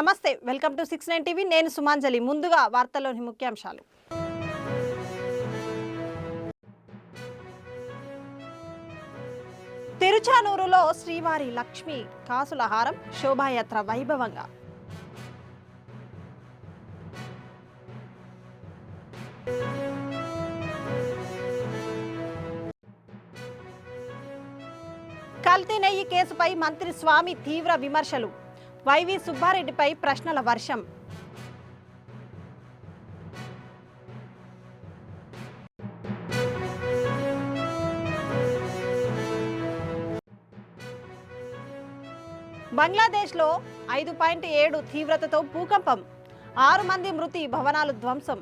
నమస్తే, welcome to 69 TV. నేను సుమాంజలి. ముందుగా వార్తల్లోని ముఖ్యాంశాలు. తిరుచానూరులో శ్రీవారి లక్ష్మీ కాసుల హారం శోభాయాత్ర వైభవంగా. కల్తీ నెయ్యి కేసుపై మంత్రి స్వామి తీవ్ర విమర్శలు. వైవి సుబ్బారెడ్డిపై ప్రశ్నల వర్షం. బంగ్లాదేశ్లో 5.7 తీవ్రతతో భూకంపం. 6 మంది మృతి, భవనాలు ధ్వంసం.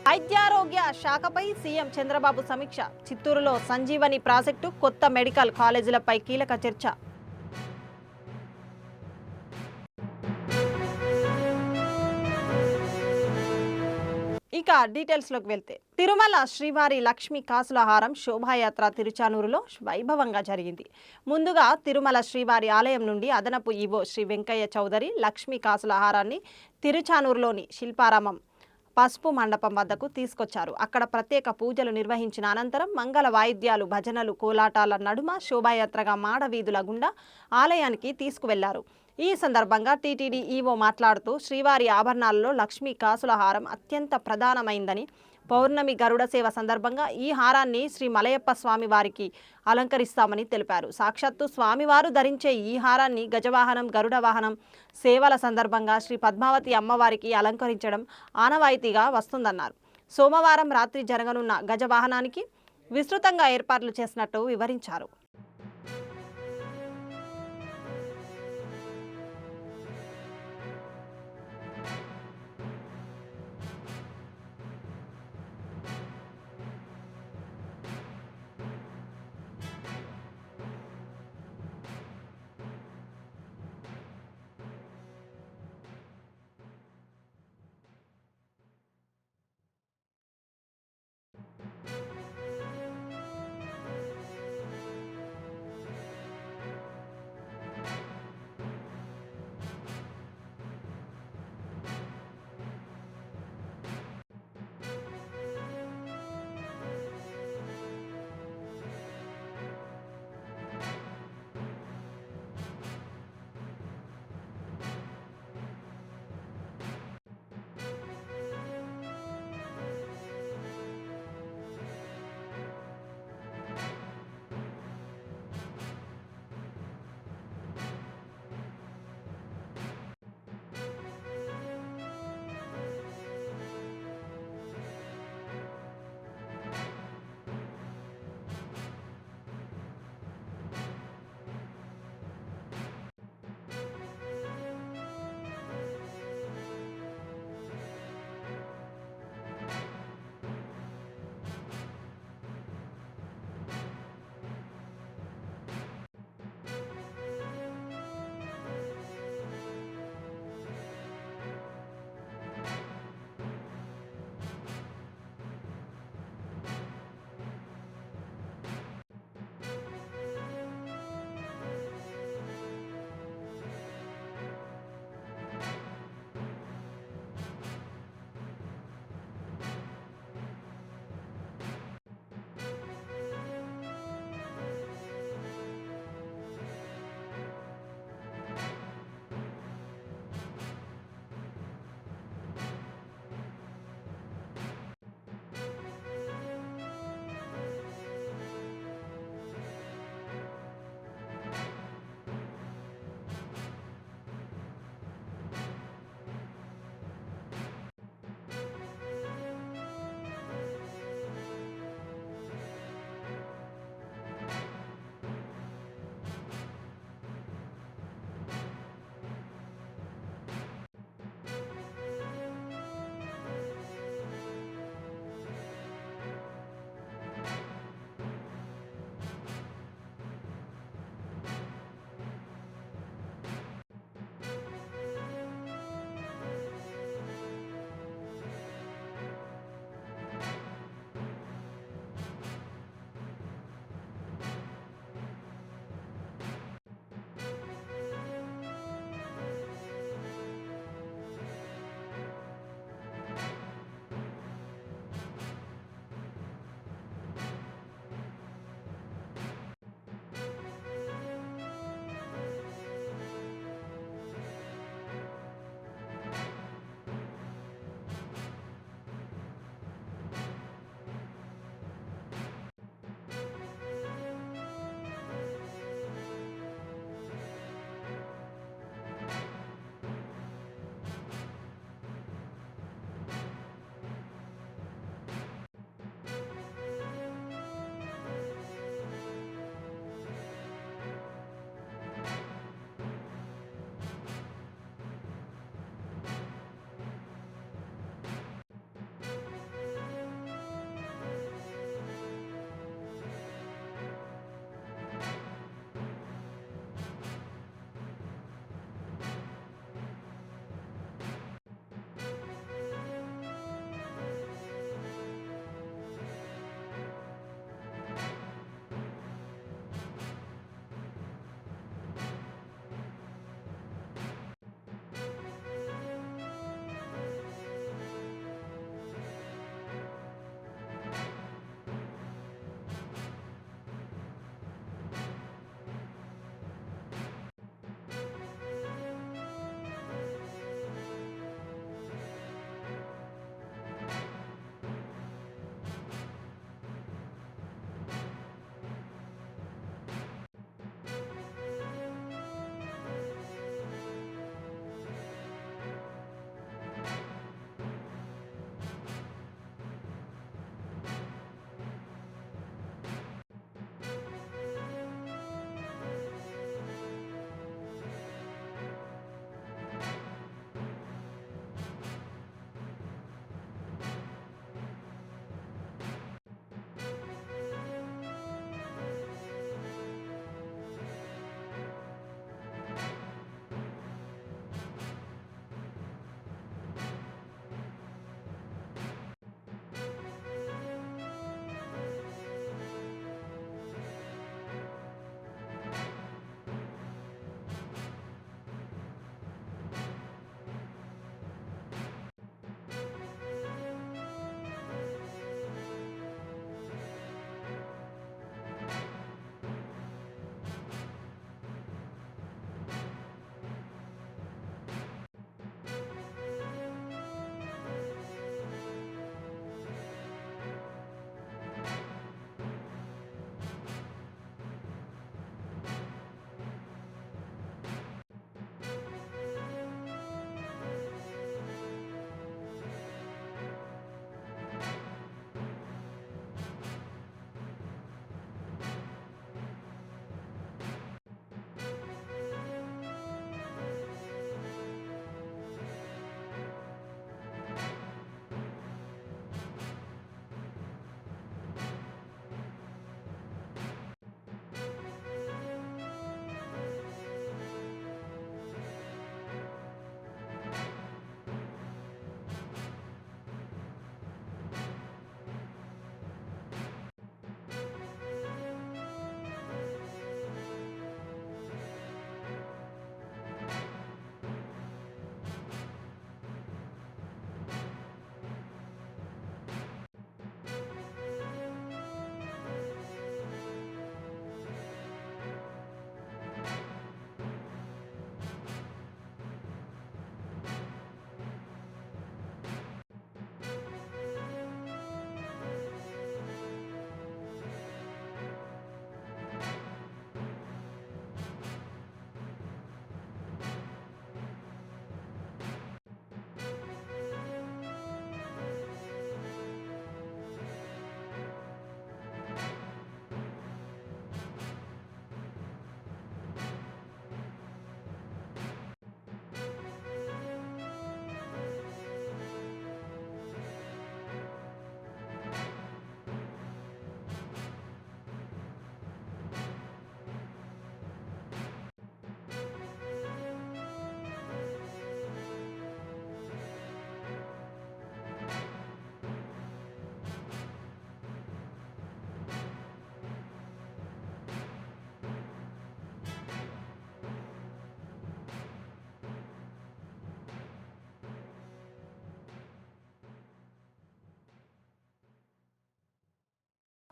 వైద్యారోగ్య శాఖపై సీఎం చంద్రబాబు సమీక్ష. చిత్తూరులో సంజీవని ప్రాజెక్టు, కొత్త మెడికల్ కాలేజీలపై కీలక చర్చ. ఇక డీటెయిల్స్లోకి వెళ్తే, తిరుమల శ్రీవారి లక్ష్మీ కాసుల హారం శోభాయాత్ర తిరుచానూరులో వైభవంగా జరిగింది. ముందుగా తిరుమల శ్రీవారి ఆలయం నుండి అదనపు ఈవో శ్రీ వెంకయ్య చౌదరి లక్ష్మీ కాసుల హారాన్ని తిరుచానూరులోని శిల్పారామం పసుపు మండపం వద్దకు తీసుకొచ్చారు. అక్కడ ప్రత్యేక పూజలు నిర్వహించిన అనంతరం మంగళ వాయిద్యాలు, భజనలు, కోలాటాల నడుమ శోభాయాత్రగా మాడవీధుల గుండా ఆలయానికి తీసుకువెళ్లారు. ఈ సందర్భంగా టీటీడీ ఈవో మాట్లాడుతూ, శ్రీవారి ఆభరణాలలో లక్ష్మీ కాసుల హారం అత్యంత ప్రధానమైందని, పౌర్ణమి గరుడ సేవ సందర్భంగా ఈ హారాన్ని శ్రీ మలయప్ప స్వామి వారికి అలంకరిస్తామని తెలిపారు. సాక్షాత్తు స్వామివారు ధరించే ఈ హారాన్ని గజవాహనం, గరుడ వాహనం సేవల సందర్భంగా శ్రీ పద్మావతి అమ్మవారికి అలంకరించడం ఆనవాయితీగా వస్తుందన్నారు. సోమవారం రాత్రి జరగనున్న గజవాహనానికి విస్తృతంగా ఏర్పాట్లు చేసినట్టు వివరించారు.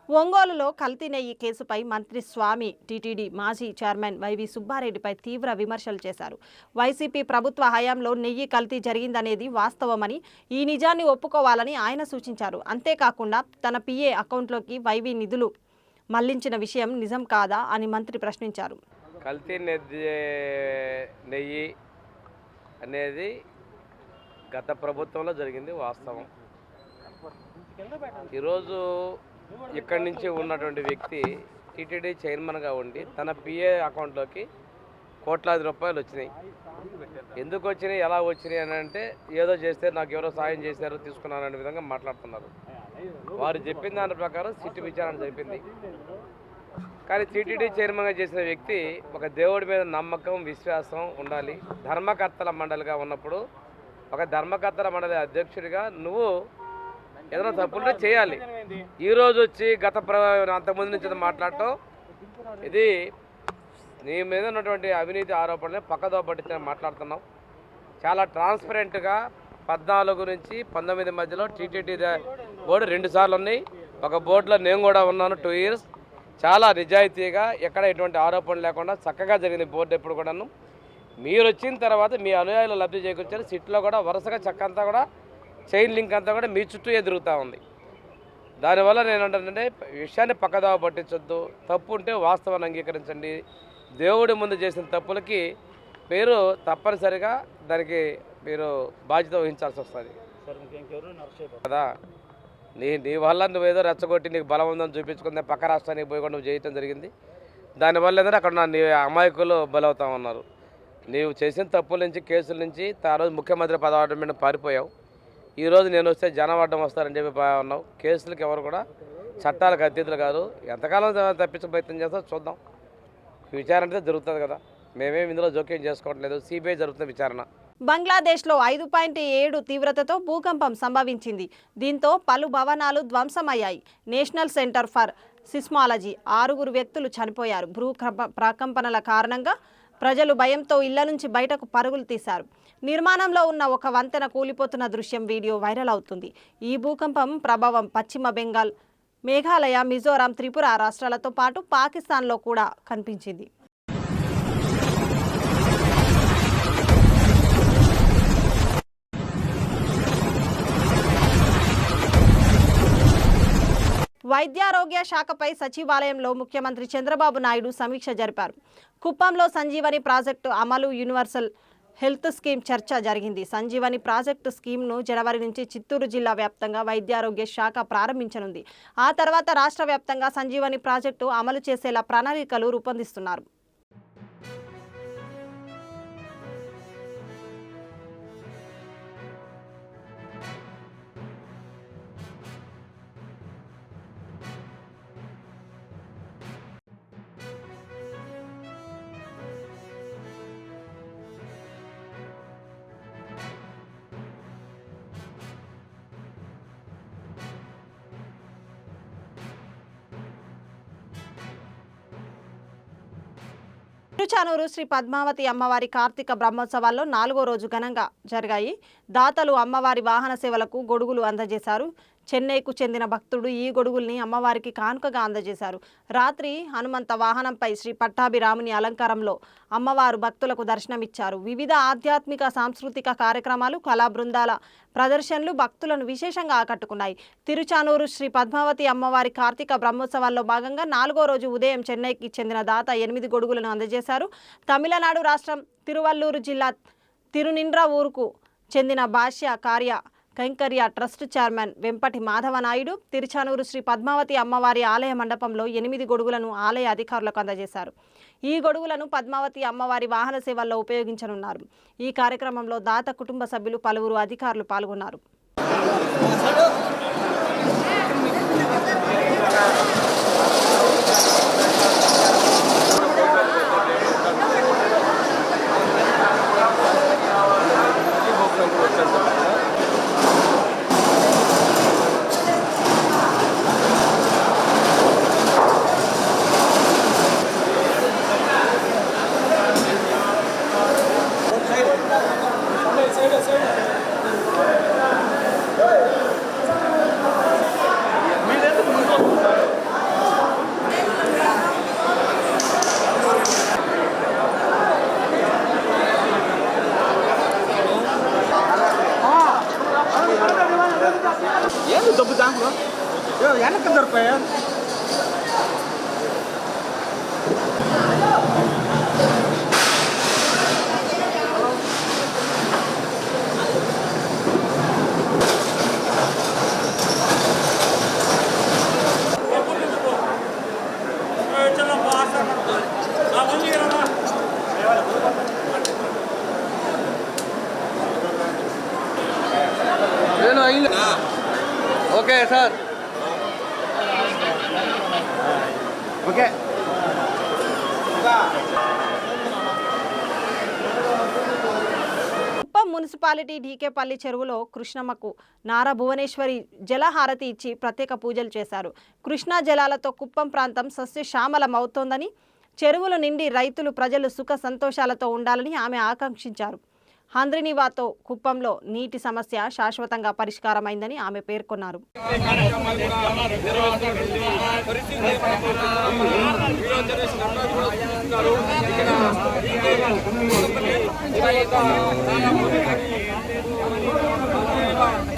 ఒంగోలులో కల్తీ నెయ్యి కేసుపై మంత్రి స్వామి, టీటీడీ మాజీ చైర్మన్ వైవి సుబ్బారెడ్డిపై తీవ్ర విమర్శలు చేశారు. వైసీపీ ప్రభుత్వ హయాంలో నెయ్యి కల్తీ జరిగిందనేది వాస్తవమని, ఈ నిజాన్ని ఒప్పుకోవాలని ఆయన సూచించారు. అంతేకాకుండా తన పిఏ అకౌంట్లోకి వైవి నిధులు మళ్లించిన విషయం నిజం కాదా అని మంత్రి ప్రశ్నించారు. కల్తీ నెయ్యి అనేది గత ప్రభుత్వంలో జరిగింది వాస్తవం. ఈరోజు ఇక్కడి నుంచి ఉన్నటువంటి వ్యక్తి టీటీడీ చైర్మన్గా ఉండి తన పిఏ అకౌంట్లోకి కోట్లాది రూపాయలు వచ్చినాయి. ఎందుకు వచ్చినాయి, ఎలా వచ్చినాయి అని అంటే ఏదో చేస్తే నాకు ఎవరో సాయం చేశారో తీసుకున్నాను అనే విధంగా మాట్లాడుతున్నారు. వారు చెప్పిన దాని ప్రకారం సిట్టు విచారణ జరిపింది. కానీ టీటీడీ చైర్మన్గా చేసిన వ్యక్తి ఒక దేవుడి మీద నమ్మకం, విశ్వాసం ఉండాలి. ధర్మకర్తల మండలిగా ఉన్నప్పుడు ఒక ధర్మకర్తల మండలి అధ్యక్షుడిగా నువ్వు ఏదైనా తప్పుంటే చేయాలి. ఈరోజు వచ్చి అంతకుముందు నుంచి మాట్లాడటం ఇది నీ మీద ఉన్నటువంటి అవినీతి ఆరోపణలు పక్కదో పట్టించిన మాట్లాడుతున్నాం. చాలా ట్రాన్స్పరెంట్గా 14 నుంచి 19 మధ్యలో టీటీడీ బోర్డు 2 సార్లు ఉన్నాయి. ఒక బోర్డులో నేను కూడా ఉన్నాను 2 ఇయర్స్. చాలా నిజాయితీగా ఎక్కడ ఎటువంటి ఆరోపణలు లేకుండా చక్కగా జరిగింది బోర్డు. ఎప్పుడు కూడాను మీరు వచ్చిన తర్వాత మీ అనుయాయులు లబ్ధి చేకూర్చారు. సిట్లో కూడా వరుసగా చక్కంతా కూడా చైన్ లింక్ అంతా కూడా మీ చుట్టూ ఎదురుగుతూ ఉంది. దానివల్ల నేను అంటానంటే విషయాన్ని పక్కదావ పట్టించొద్దు. తప్పు ఉంటే వాస్తవాన్ని అంగీకరించండి. దేవుడి ముందు చేసిన తప్పులకి మీరు తప్పనిసరిగా దానికి మీరు బాధ్యత వహించాల్సి వస్తుంది కదా. నీ వల్ల నువ్వేదో రెచ్చగొట్టి నీకు బలం ఉందని చూపించుకుందే పక్క రాష్ట్రానికి పోయి కూడా నువ్వు చేయటం జరిగింది. దానివల్ల ఏంటంటే అక్కడ నీ అమాయకులు బలవుతా ఉన్నారు. నీవు చేసిన తప్పుల నుంచి, కేసుల నుంచి ఆ రోజు ముఖ్యమంత్రి పదవి మీద పారిపోయావు. ఈరోజు నేను వస్తే జనం అడ్డం వస్తారని చెప్పి ఉన్నావు. కేసులకు ఎవరు కూడా చట్టాలకు అతీతులు కాదు. ఎంతకాలం తప్పించే ప్రయత్నం చేస్తావు చూద్దాం. విచారణ అయితే జరుగుతుంది కదా. మేమేమి ఇందులో జోక్యం చేసుకోవట్లేదు. సిబిఐ జరుగుతున్న విచారణ. బంగ్లాదేశ్లో 5.7 తీవ్రతతో భూకంపం సంభవించింది. దీంతో పలు భవనాలు ధ్వంసమయ్యాయి. నేషనల్ సెంటర్ ఫర్ సిస్మాలజీ 6 వ్యక్తులు చనిపోయారు. ప్రకంపనల కారణంగా ప్రజలు భయంతో ఇళ్ల నుంచి బయటకు పరుగులు తీశారు. నిర్మాణంలో ఉన్న ఒక వంతెన కూలిపోతున్న దృశ్యం వీడియో వైరల్ అవుతుంది. ఈ భూకంపం ప్రభావం పశ్చిమ బెంగాల్, మేఘాలయ, మిజోరాం, త్రిపుర రాష్ట్రాలతో పాటు పాకిస్తాన్లో కూడా కనిపించింది. వైద్యారోగ్య శాఖపై సచివాలయంలో ముఖ్యమంత్రి చంద్రబాబు నాయుడు సమీక్ష జరిపారు. కుప్పంలో సంజీవని ప్రాజెక్టు అమలు, యూనివర్సల్ హెల్త్ స్కీమ్ చర్చ జరిగింది. సంజీవని ప్రాజెక్టు స్కీమ్ను జనవరి నుంచి చిత్తూరు జిల్లా వ్యాప్తంగా వైద్యారోగ్య శాఖ ప్రారంభించనుంది. ఆ తర్వాత రాష్ట్ర వ్యాప్తంగా సంజీవని ప్రాజెక్టు అమలు చేసేలా ప్రణాళికలు రూపొందిస్తున్నారు. తిరుచానూరు శ్రీ పద్మావతి అమ్మవారి కార్తీక బ్రహ్మోత్సవాల్లో 4వ రోజు ఘనంగా జరిగాయి. దాతలు అమ్మవారి వాహన సేవలకు గొడుగులు అందజేశారు. చెన్నైకు చెందిన భక్తుడు ఈ గొడుగుల్ని అమ్మవారికి కానుకగా అందజేశారు. రాత్రి హనుమంత వాహనంపై శ్రీ పట్టాభిరాముని అలంకారంలో అమ్మవారు భక్తులకు దర్శనమిచ్చారు. వివిధ ఆధ్యాత్మిక, సాంస్కృతిక కార్యక్రమాలు, కళా బృందాల ప్రదర్శనలు భక్తులను విశేషంగా ఆకట్టుకున్నాయి. తిరుచానూరు శ్రీ పద్మావతి అమ్మవారి కార్తీక బ్రహ్మోత్సవాల్లో భాగంగా 4వ రోజు ఉదయం చెన్నైకి చెందిన దాత 8 గొడుగులను అందజేశారు. తమిళనాడు రాష్ట్రం తిరువల్లూరు జిల్లా తిరునిండ్ర ఊరుకు చెందిన భాష్య కార్య కైంకర్య ట్రస్ట్ చైర్మన్ వెంపటి మాధవనాయుడు తిరుచానూరు శ్రీ పద్మావతి అమ్మవారి ఆలయ మండపంలో 8 గొడుగులను ఆలయ అధికారులకు అందజేశారు. ఈ గొడుగులను పద్మావతి అమ్మవారి వాహన సేవల్లో ఉపయోగించనున్నారు. ఈ కార్యక్రమంలో దాత కుటుంబ సభ్యులు, పలువురు అధికారులు పాల్గొన్నారు. డబ్బు దాంట్లో వెనక్కి దొరికాయా okay sir okay Kuppam municipality DKPalli చెరువులో కృష్ణమ్మకు నారా భువనేశ్వరి జలహారతి ఇచ్చి ప్రత్యేక పూజలు చేశారు. కృష్ణా జలాలతో కుప్పం ప్రాంతం సస్యశ్యామలమవుతోందని, చెరువులు నిండి రైతులు ప్రజలు సుఖ సంతోషాలతో ఉండాలని ఆమె ఆకాంక్షించారు. హంద్రినివాతో కుప్పంలో నీటి సమస్య శాశ్వతంగా పరిష్కారమైందని ఆమె పేర్కొన్నారు.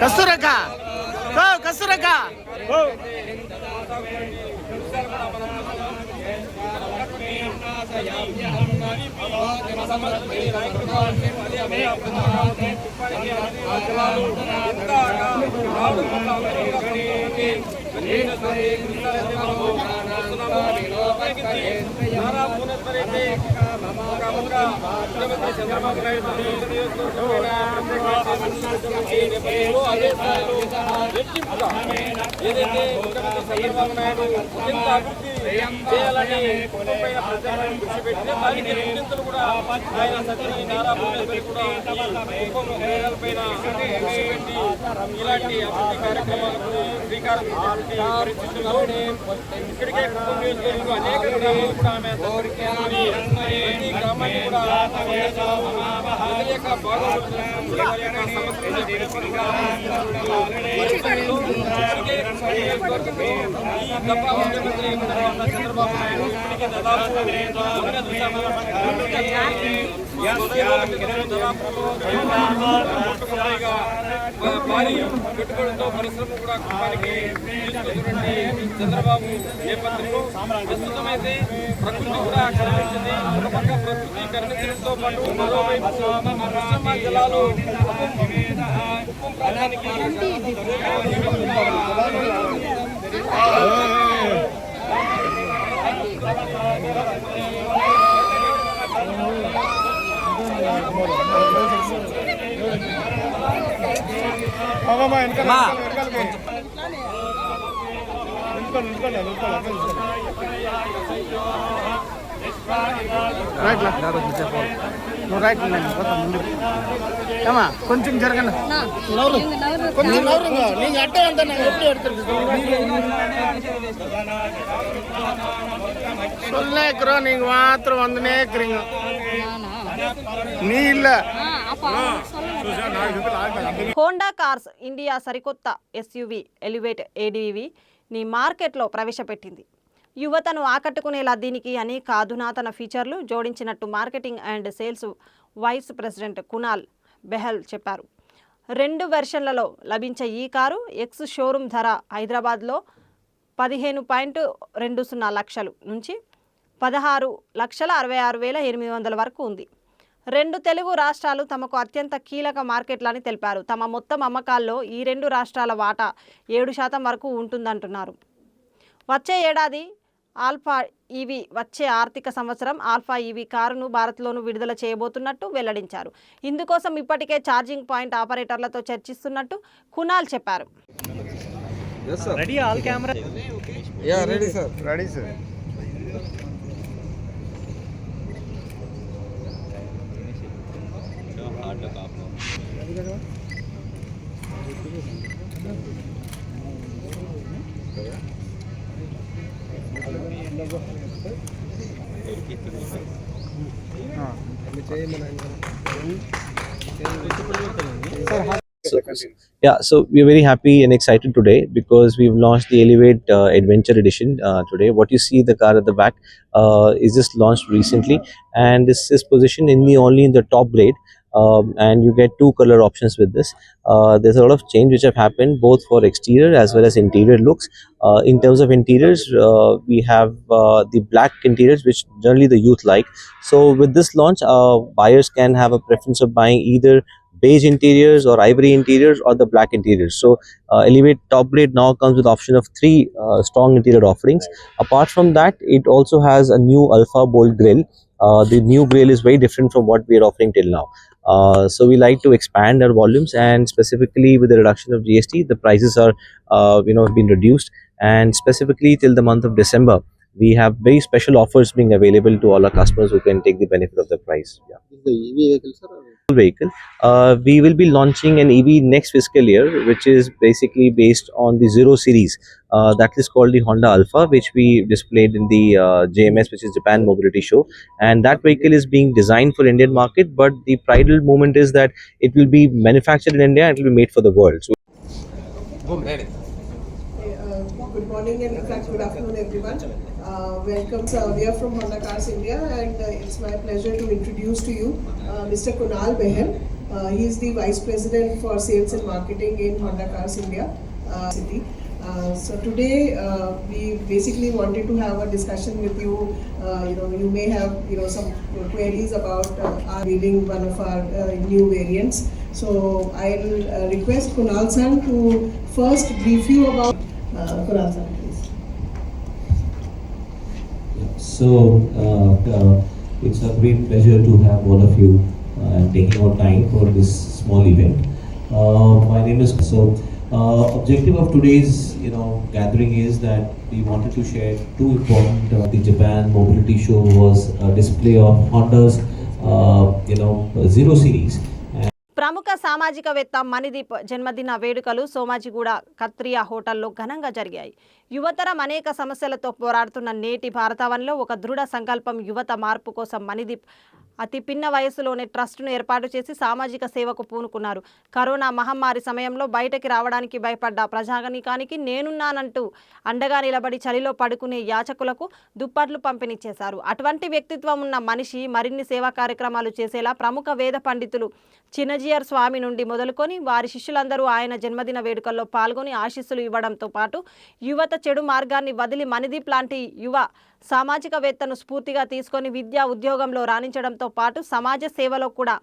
కస్తూరక్క కస్తూరక్క ఏదైతే చంద్రబాబు నాయుడు మరింత అభివృద్ధి చేయాలని కుటుంబమైన ప్రజలను దృష్టి పెట్టి దానికి నిందితులు కూడా ఆయన సతీ నారా భువనేశ్వరి కూడా కుటుంబ పేదలపైన దృష్టి పెట్టి ఇలాంటి అభివృద్ధి కార్యక్రమాలకు శ్రీకారం చుట్టినటువంటి పరిస్థితుల్లో ఇక్కడికే కుటుంబ నియోజకవర్గంలో అనేక గ్రామాలు కూడా ఆమె ప్రతి గ్రామాన్ని కూడా ప్రజల యొక్క బాగోగులు వాళ్ళ యొక్క సమస్యలను చంద్రబాబు నాయుడు ఇప్పటికే దాదాపు భారీ పెట్టుబడులతో పరిశ్రమ కూడా కుటుంబానికి తీసుకొచ్చినటువంటి చంద్రబాబు నేపథ్యంలో ప్రస్తుతమైతే ప్రకృతి కూడా కనిపించింది. ఒక పక్క ప్రకృతి కనిపించడంతో పాటు మరోవైపు కృష్ణమ్మ జలాలు కుప్పం ప్రాంతానికి కొంచెం జరగండి కొంచెం నీకు అట్టే అంతా నాకు ఎప్పుడు ఎడుతురు నీకు మాత్రం వందనే ఎక్కరింగ్ నీ ఇల్ల హోండా కార్స్ ఇండియా సరికొత్త ఎస్యూవీ ఎలివేట్ ఏడీవీ ని మార్కెట్లో ప్రవేశపెట్టింది. యువతను ఆకట్టుకునేలా దీనికి అనేక అధునాతన ఫీచర్లు జోడించినట్టు marketing and sales vice president Kunal Behl చెప్పారు. 2 వెర్షన్లలో లభించే ఈ కారు ఎక్స్ షోరూమ్ ధర హైదరాబాద్లో 15.20 లక్షలు నుంచి 16,66,800 వరకు ఉంది. 2 తెలుగు రాష్ట్రాలు తమకు అత్యంత కీలక మార్కెట్లని తెలిపారు. తమ మొత్తం అమ్మకాల్లో ఈ 2 రాష్ట్రాల వాటా 7% వరకు ఉంటుందంటున్నారు. వచ్చే ఏడాది ఆల్ఫా ఈవీ వచ్చే ఆర్థిక సంవత్సరం ఆల్ఫా ఈవీ కారును భారత్లోనూ విడుదల చేయబోతున్నట్టు వెల్లడించారు. ఇందుకోసం ఇప్పటికే ఛార్జింగ్ పాయింట్ ఆపరేటర్లతో చర్చిస్తున్నట్టు కునాల్ చెప్పారు. So we're very happy and excited today because we've launched the Elevate Adventure Edition today. What you see the car at the back is just launched recently, and this is positioned only in the top grade. and you get 2 color options with this. There's a lot of change which have happened both for exterior as well as interior looks. In terms of interiors, we have the black interiors which generally the youth like. So with this launch, buyers can have a preference of buying either beige interiors or ivory interiors or the black interiors. So Elevate top grade now comes with option of 3 strong interior offerings. Apart from that, it also has a new Alpha Bold grille. The new grille is very different from what we are offering till now. So we like to expand our volumes, and specifically with the reduction of GST, the prices are been reduced, and specifically till the month of December, we have very special offers being available to all our customers who can take the benefit of the price. Yeah. The EV vehicle, sir? Vehicle. We will be launching an EV next fiscal year, which is basically based on the Zero series. That is called the Honda Alpha, which we displayed in the JMS, which is Japan Mobility Show. And that vehicle is being designed for Indian market, but the pridal moment is that it will be manufactured in India and it will be made for the world. So Good morning and in fact good afternoon everyone. Welcome. We are from Honda Cars India, and it's my pleasure to introduce to you Mr. Kunal Behan. He is the Vice President for Sales and Marketing in Honda Cars India city. So today we basically wanted to have a discussion with you. You may have some queries about revealing one of our new variants. So I'll request Kunal San to first brief you about Kunal San, please. So it's a great pleasure to have all of you taking out time for this small event. My name is objective of today's gathering is that we wanted to share 2 important. The Japan Mobility Show was a display of Honda's Zero series. ప్రముఖ సామాజికవేత్త మణిదీప్ జన్మదిన వేడుకలు సోమాజిగూడ కత్రియా హోటల్లో ఘనంగా జరిగాయి. యువతరం అనేక సమస్యలతో పోరాడుతున్న నేటి భారతావనిలో ఒక దృఢ సంకల్పం యువత మార్పు కోసం మణిదీప్ అతి పిన్న వయసులోనే ట్రస్ట్ను ఏర్పాటు చేసి సామాజిక సేవకు పూనుకున్నారు. కరోనా మహమ్మారి సమయంలో బయటకి రావడానికి భయపడ్డ ప్రజాగణికానికి నేనున్నానంటూ అండగా నిలబడి చలిలో పడుకునే యాచకులకు దుప్పట్లు పంపిణీ చేశారు. అటువంటి వ్యక్తిత్వం ఉన్న మనిషి మరిన్ని సేవా కార్యక్రమాలు చేసేలా ప్రముఖ వేద పండితులు చిన్నజీయర్ స్వామి నుండి మొదలుకొని వారి శిష్యులందరూ ఆయన జన్మదిన వేడుకల్లో పాల్గొని ఆశీస్సులు ఇవ్వడంతో పాటు యువత చెడు మార్గాన్ని వదిలి మణిదీప్ లాంటి యువ సామాజికవేత్తను స్ఫూర్తిగా తీసుకొని విద్యా ఉద్యోగంలో రాణించడంతో పాటు సమాజ సేవలో కూడా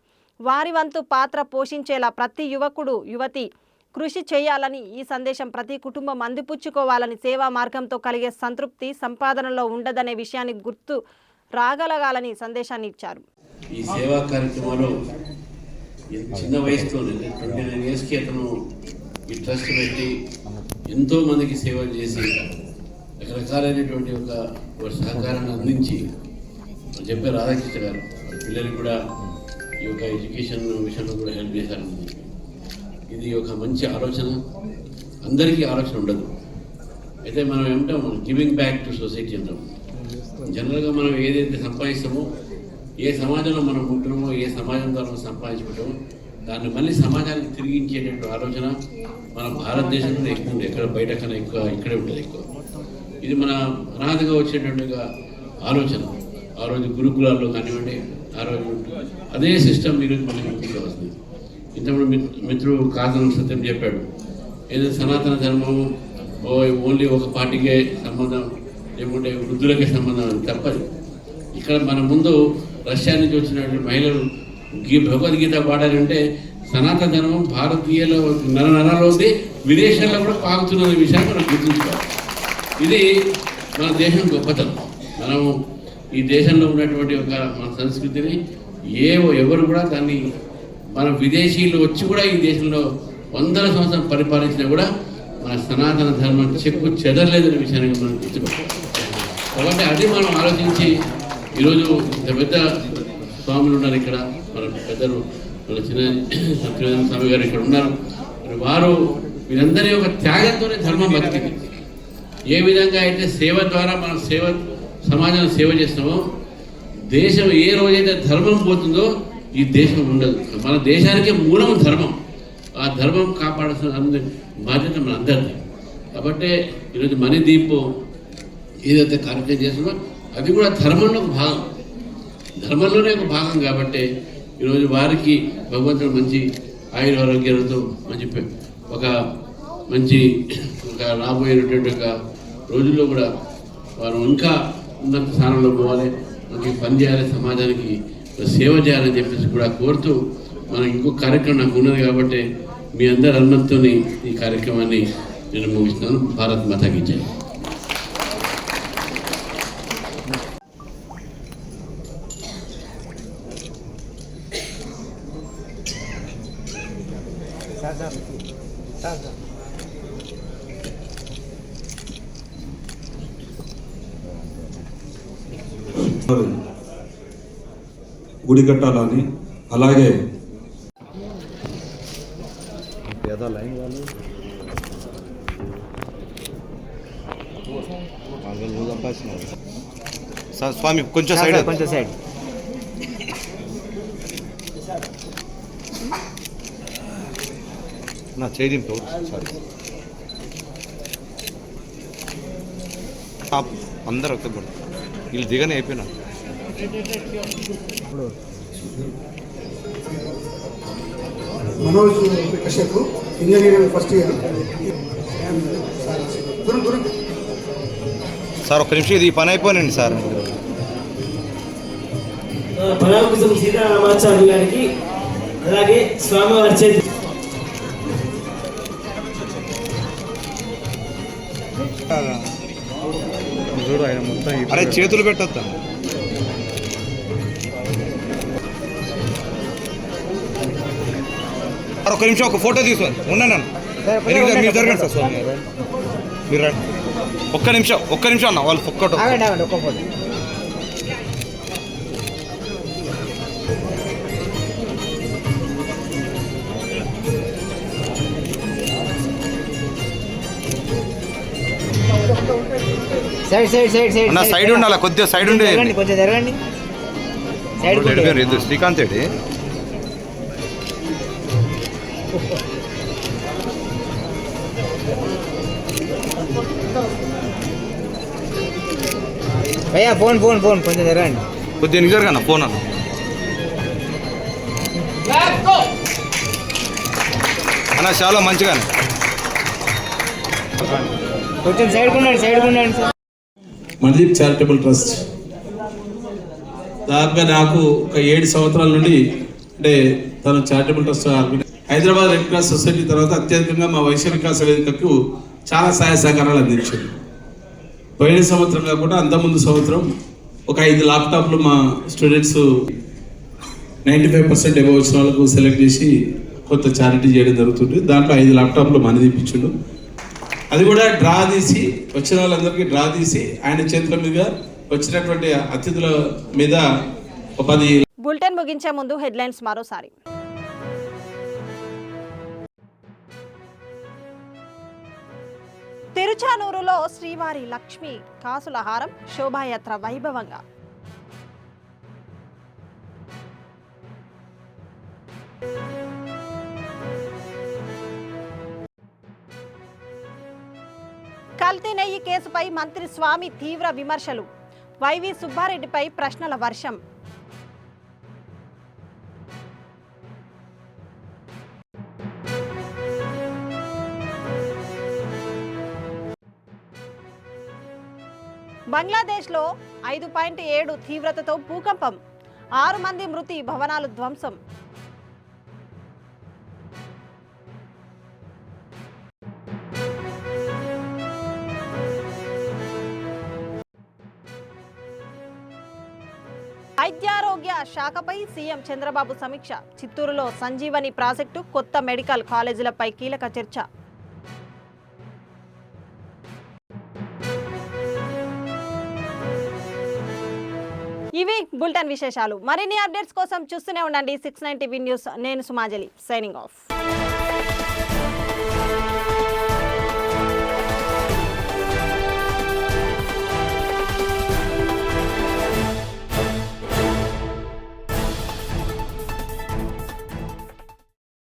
వారి వంతు పాత్ర పోషించేలా ప్రతి యువకుడు యువతి కృషి చేయాలని, ఈ సందేశం ప్రతి కుటుంబం అందిపుచ్చుకోవాలని, సేవా మార్గంతో కలిగే సంతృప్తి సంపాదనలో ఉండదనే విషయాన్ని గుర్తు రాగలగాలని సందేశాన్ని ఇచ్చారు. ఈ సేవా కార్యక్రమాలు చిన్న వయసులోనే 29 ఇయర్స్కి అతను ఈ ట్రస్ట్ పెట్టి ఎంతో మందికి సేవలు చేసి రకరకాలైనటువంటి ఒక సహకారాన్ని అందించి చెప్పారు రాధాకృష్ణ గారు పిల్లలకి కూడా ఈ యొక్క ఎడ్యుకేషన్ విషయంలో కూడా హెల్ప్ చేశారు. ఇది ఒక మంచి ఆలోచన, అందరికీ ఆలోచన ఉండదు. అయితే మనం ఏమంటాం గివింగ్ బ్యాక్ టు సొసైటీ అంటాం. జనరల్గా మనం ఏదైతే సంపాదిస్తామో, ఏ సమాజంలో మనం ఉంటున్నామో, ఏ సమాజం ద్వారా సంపాదించుకుంటామో దాన్ని మళ్ళీ సమాజానికి తిరిగించేటటువంటి ఆలోచన మన భారతదేశంలో ఎక్కువ ఉంది. ఎక్కడ బయట కన్నా ఎక్కువ ఇక్కడే ఉంటుంది ఎక్కువ. ఇది మన అనాథగా వచ్చేటువంటి ఆలోచన. ఆ రోజు గురుకులాల్లో కానివ్వండి, ఆ రోజు అదే సిస్టమ్ ఈరోజు మనకి ఇంటికి వస్తుంది. ఇంతకుముందు మిత్రుడు కాదం సత్యం చెప్పాడు, ఏదో సనాతన ధర్మం ఓన్లీ ఒక పార్టీకే సంబంధం, లేకుంటే వృద్ధులకే సంబంధం అని తప్పదు. ఇక్కడ మన ముందు రష్యా నుంచి వచ్చినటువంటి మహిళలు భగవద్గీత పాడారంటే సనాతన ధర్మం భారతీయుల నరనరాలో ఉంది, విదేశాల్లో కూడా పాకుతున్న విషయాన్ని మనం గుర్తుంచుకోవాలి. ఇది మన దేశం గొప్పతనం. మనము ఈ దేశంలో ఉన్నటువంటి ఒక మన సంస్కృతిని ఎవరు కూడా దాన్ని మన విదేశీయులు వచ్చి కూడా ఈ దేశంలో 100 సంవత్సరం పరిపాలించినా కూడా మన సనాతన ధర్మం చెక్కు చెదరలేదనే విషయాన్ని మనం గుర్తుపెట్టాలి. కాబట్టి అది మనం ఆలోచించి ఈరోజు ఇంత పెద్ద స్వాములు ఉన్నారు ఇక్కడ, మన పెద్దలు మన చిన్న సత్యనారాయణ స్వామి గారు ఇక్కడ ఉన్నారు. వారు వీరందరి యొక్క త్యాగంతోనే ధర్మం బతికింది. ఏ విధంగా అయితే సేవ ద్వారా మనం సమాజాన్ని సేవ చేస్తామో, దేశం ఏ రోజైతే ధర్మం పోతుందో ఈ దేశం ఉండదు. మన దేశానికే మూలం ధర్మం. ఆ ధర్మం కాపాడాల్సిన బాధ్యత మన అందరిది. కాబట్టి ఈరోజు మణిదీప్ ఏదైతే కార్యక్రమం చేస్తుందో అది కూడా ధర్మంలో ఒక భాగం, ధర్మంలోనే ఒక భాగం. కాబట్టి ఈరోజు వారికి భగవంతుడు మంచి ఆయురారోగ్యాలతో ఒక రాబోయేటువంటి ఒక రోజుల్లో కూడా వారు ఇంకా ఉన్నత స్థానంలో పోవాలి, మనకి పని చేయాలి, సమాజానికి సేవ చేయాలని చెప్పేసి కూడా కోరుతూ మనం ఇంకొక కార్యక్రమం నాకు ఉన్నది కాబట్టి మీ అందరి అనుమతితో ఈ కార్యక్రమాన్ని నేను ముగిస్తున్నాను. భారత్ మాతాకి జై. గుడి కట్టాలని, అలాగే స్వామి కొంచెం సైడ్ నా చేయింపు అందరూ ఒక్క వీళ్ళు దిగనే అయిపోయినా Manoj Kashyap, engineering first year. Sir ఒక్క నిమిషం, ఇది ఈ పని అయిపోయినండి సార్. పరాకుశం సీతారామాచార్య గారికి అలాగే స్వామివారి చేతి చూడు ఆయన మొత్తం అరే చేతులు పెట్టొద్దా. ఒక్క నిమిషం ఒక ఫోటో తీసుకొని ఉన్నాను. మీరు జరగండి సార్ స్వామి, మీరు రండి. ఒక్క నిమిషం అన్న వాళ్ళు ఒక్క ఫోటో. సైడ్ ఉండాలి, కొద్దిగా సైడ్ ఉండే కొంచెం జరగండి. శ్రీకాంత్ ఏడి భయ్యా ఫోన్ కొంచెం జరగండి. కొద్దిగా నిజంగా ఫోన్ అన్న అన్న చాలా మంచిగానే కొంచెం సైడ్ ఉండండి సార్. మణిదీప్ చారిటబుల్ ట్రస్ట్ దాదాపుగా నాకు ఒక 7 సంవత్సరాల నుండి అంటే తను charitable trust Hyderabad red cross society తర్వాత అత్యధికంగా మా వైశ్య వికాస వేదికకు చాలా సహాయ సహకారాలు అందించింది. పోయిన సంవత్సరం కాకుండా అంతకుముందు సంవత్సరం ఒక 5 ల్యాప్టాప్లు మా స్టూడెంట్స్ 95% ఎబో వచ్చిన వాళ్ళకు సెలెక్ట్ చేసి కొంత చారిటీ చేయడం జరుగుతుంది. దాంట్లో 5 ల్యాప్టాప్లు మనీ ఇప్పించుండు. అది కూడా డ్రా తీసి వచ్చిన వాళ్ళందరికీ డ్రా తీసి ఆయన చేతుల మీద వచ్చినటువంటి అతిథుల మీద 10. బులెటిన్ ముగించే ముందు హెడ్లైన్స్ మరోసారి. తిరుచానూరులో శ్రీవారి లక్ష్మీ కాసుల హారం శోభాయాత్ర వైభవంగా. కల్తీ నెయ్యి కేసుపై మంత్రి స్వామి తీవ్ర విమర్శలు. వైవి సుబ్బారెడ్డిపై ప్రశ్నల వర్షం. బంగ్లాదేశ్లో 5.7 తీవ్రతతో భూకంపం. 6 మంది మృతి, భవనాలు ధ్వంసం. వైద్యారోగ్య శాఖపై సీఎం చంద్రబాబు సమీక్ష. చిత్తూరులో సంజీవని ప్రాజెక్టు, కొత్త మెడికల్ కాలేజీలపై కీలక చర్చ. ఇవి బులెటిన్ విశేషాలు. మరిన్ని అప్డేట్స్ కోసం చూస్తూనే ఉండండి 690 న్యూస్. నేను సుమాంజలి, సైనింగ్ ఆఫ్.